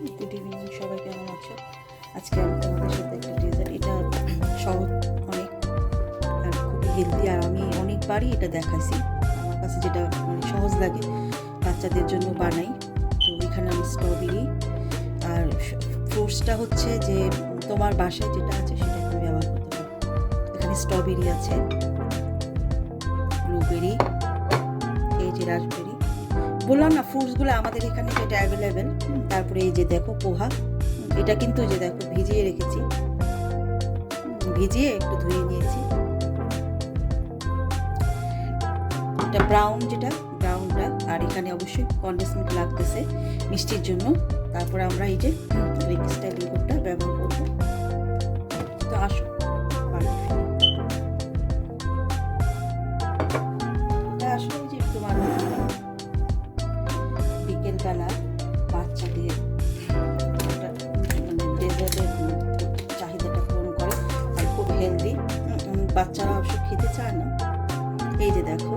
Good evening, সবাই কেমন আছো? আজকে আমি তোমাদের সাথে একটা ডেজার্ট, এটা সহজ অনেক আর খুবই হেলদি, আর আমি অনেকবারই এটা দেখাইছি। আমার কাছে যেটা মানে সহজ লাগে বাচ্চাদের জন্য বানাই। তো এখানে আমি স্ট্রবেরি আর ফ্রুটসটা হচ্ছে যে তোমার বাসায় যেটা আছে সেটা তুমি ব্যবহার করতে পারো। এখানে স্ট্রবেরি আছে, ব্লুবেরি, এই যে রাসবেরি, বললাম না ফ্রুটসগুলো আমাদের এখানে যেটা অ্যাভেলেবেল। তারপরে এই যে দেখো পোহা, এটা কিন্তু যে দেখো ভিজিয়ে রেখেছি, ভিজিয়ে একটু ধুয়ে নিয়েছি। এটা ব্রাউন, যেটা ব্রাউনটা, আর এখানে অবশ্যই কনডেন্স মিল্ক লাগতেছে মিষ্টির জন্য। তারপরে আমরা এই যে রিক্সটাইল ইগোরটা ব্যবহার করবো। তো আসো এটা আসলে যে তোমার বিকেলবেলা বাচ্চাদের মানে ডেজার্টের চাহিদাটা পূরণ করে, আর খুব হেলদি। বাচ্চারা অবশ্য খেতে চায় না। এই যে দেখো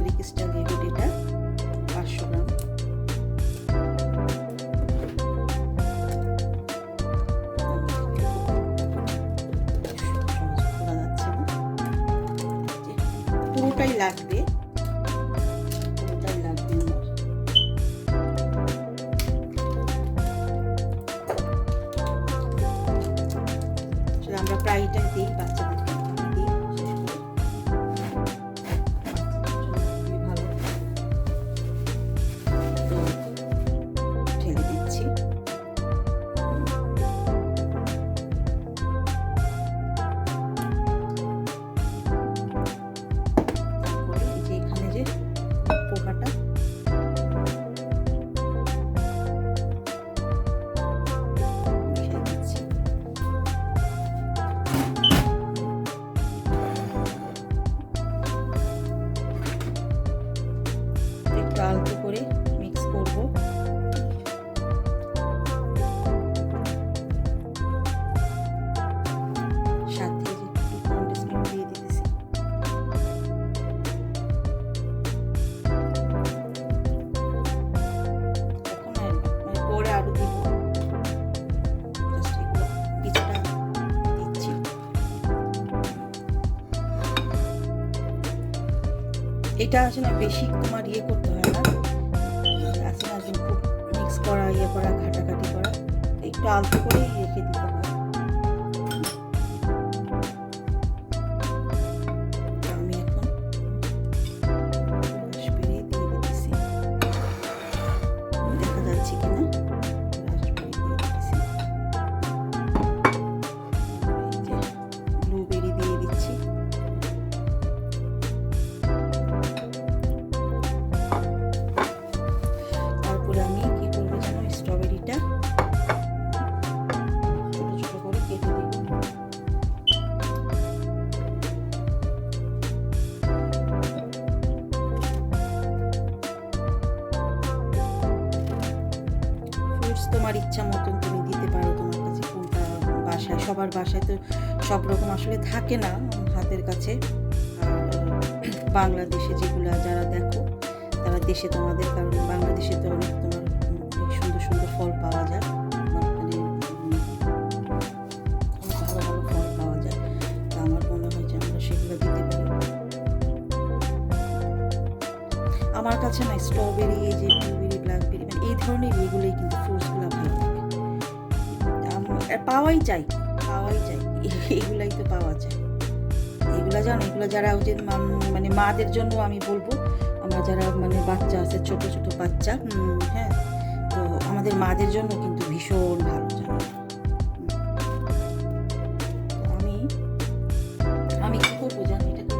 রিক্সটাইল ইগোর, এটা 500 গ্রাম। পুরোটাই লাগবে, পুরোটাই লাগবে আমার। আমরা প্রায় এটাই দিই বাচ্চাদেরকে, দিই ভালো। তো ঢেলে দিচ্ছি। তারপরে এই যে এখানে যে পোকাটা, একটু আলতো করে মিক্স করব। সাথে যে একটু কনডেন্স মিল্ক দিয়ে দিতেছি। এখন মানে পরে আরো দিব, জাস্ট এগুলো কিছুটা দিচ্ছি। এটা আসলে বেশি তোমার ইয়ে করতে হয় না, আছে না যে খুব মিক্স করা, ইয়ে করা, ঘাটাঘাটি করা, একটু আলতো করেই রেখে দিতে হয়। আমি এখন রাসবেরি দিয়ে দিতেছি, দেখা যাচ্ছে কিনা। রাসবেরি দিয়ে দিতেছি, ব্লুবেরি দিয়ে দিচ্ছি। তারপরে আমি কি করবো জানো, স্ট্রবেরিটা ছোট ছোট করে কেটে দিব। ফ্রুটস তোমার ইচ্ছা মতন তুমি দিতে পারো, তোমার কাছে কোনটা বাসায়, সবার বাসায় তো সব রকম আসলে থাকে না হাতের কাছে। আর বাংলাদেশে যেগুলো যারা দেখো তারা দেশে তোমাদের, কারণ বাংলাদেশে তো অনেক তোমার অনেক সুন্দর সুন্দর ফল পাওয়া যায়, মানে ভালো ভালো ফল পাওয়া যায়। তো আমার মনে হয় যে আমরা সেগুলো দিতে পারি। আমার কাছে না স্ট্রবেরি, এই যে ব্লুবেরি, ব্ল্যাকবেরি, মানে এই ধরনের এগুলোই কিন্তু ফ্রুটসগুলো ভালো লাগে। পাওয়াই যায়, পাওয়াই যায়, এগুলাই তো পাওয়া যায়। এগুলা জানো, এগুলো যারা ওই যে মানে মাদের জন্য আমি বলবো, আমরা যারা মানে বাচ্চা আছে, ছোট ছোট বাচ্চা, হ্যাঁ, তো আমাদের মাদের জন্য কিন্তু ভীষণ ভালো জানো। তো আমি আমি কি করবো জানো, এটাকে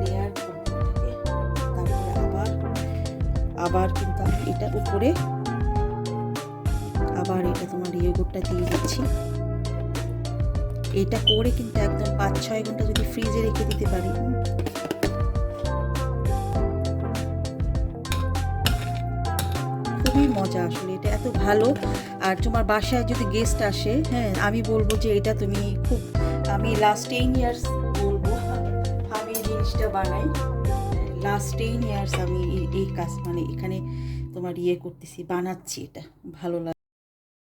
লেয়ার করবো এটাকে। তারপরে আবার আবার কিন্তু আমি এটার উপরে আবার এটা তোমার ইয়োগর্টটা দিয়ে দিচ্ছি। এটা করে কিন্তু একদম 5-6 ঘন্টা যদি ফ্রিজে রেখে দিতে পারি, খুবই মজা। আসলে এটা এত ভালো। আর তোমার বাসায় যদি গেস্ট আসে, হ্যাঁ, আমি বলবো যে এটা তুমি খুব, আমি লাস্ট 10 ইয়ার্স বলবো আমি এই জিনিসটা বানাই। লাস্ট 10 ইয়ার্স আমি এই কাজ মানে এখানে তোমার ইয়ে করতেছি, বানাচ্ছি, এটা ভালো লাগে।